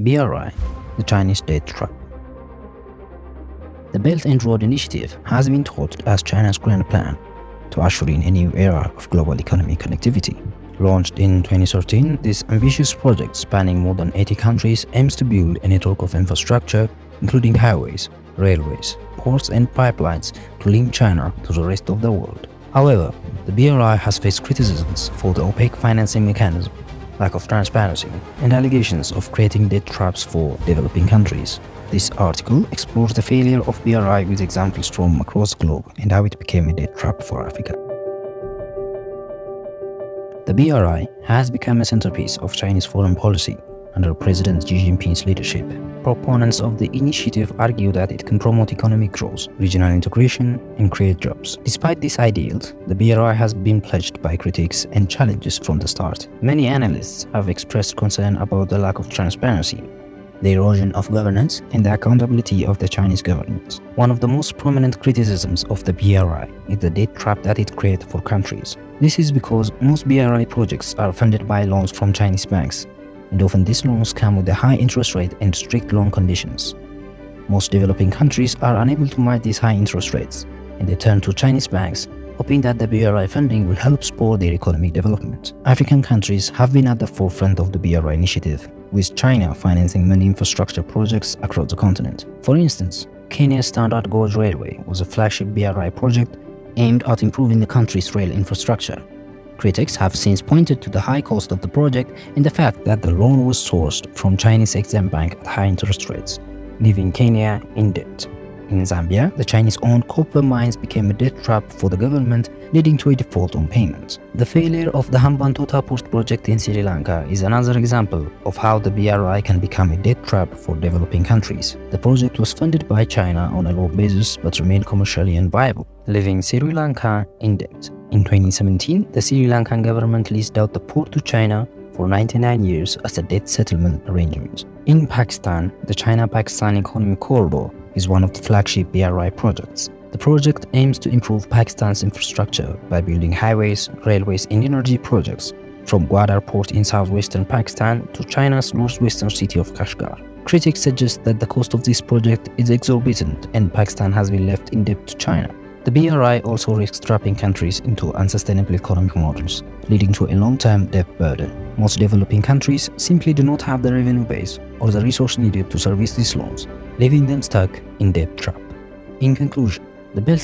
BRI, the Chinese debt trap. The Belt and Road Initiative has been touted as China's grand plan to usher in a new era of global economic connectivity. Launched in 2013, this ambitious project spanning more than 80 countries aims to build a network of infrastructure, including highways, railways, ports and pipelines to link China to the rest of the world. However, the BRI has faced criticisms for the opaque financing mechanism, lack of transparency, and allegations of creating debt traps for developing countries. This article explores the failure of BRI with examples from across the globe and how it became a debt trap for Africa. The BRI has become a centerpiece of Chinese foreign policy under President Xi Jinping's leadership. Proponents of the initiative argue that it can promote economic growth, regional integration, and create jobs. Despite these ideals, the BRI has been plagued by critics and challenges from the start. Many analysts have expressed concern about the lack of transparency, the erosion of governance, and the accountability of the Chinese government. One of the most prominent criticisms of the BRI is the debt trap that it creates for countries. This is because most BRI projects are funded by loans from Chinese banks, and often these loans come with a high interest rate and strict loan conditions. Most developing countries are unable to match these high interest rates, and they turn to Chinese banks, hoping that the BRI funding will help spur their economic development. African countries have been at the forefront of the BRI initiative, with China financing many infrastructure projects across the continent. For instance, Kenya's Standard Gauge Railway was a flagship BRI project aimed at improving the country's rail infrastructure. Critics have since pointed to the high cost of the project and the fact that the loan was sourced from Chinese Exim Bank at high interest rates, leaving Kenya in debt. In Zambia, the Chinese-owned copper mines became a debt trap for the government, leading to a default on payments. The failure of the Hambantota Port project in Sri Lanka is another example of how the BRI can become a debt trap for developing countries. The project was funded by China on a low basis but remained commercially unviable, leaving Sri Lanka in debt. In 2017, the Sri Lankan government leased out the port to China for 99 years as a debt settlement arrangement. In Pakistan, the China-Pakistan Economic Corridor is one of the flagship BRI projects. The project aims to improve Pakistan's infrastructure by building highways, railways and energy projects from Gwadar port in southwestern Pakistan to China's northwestern city of Kashgar. Critics suggest that the cost of this project is exorbitant and Pakistan has been left in debt to China. The BRI also risks trapping countries into unsustainable economic models, leading to a long-term debt burden. Most developing countries simply do not have the revenue base or the resource needed to service these loans, leaving them stuck in debt trap. In conclusion, the Belt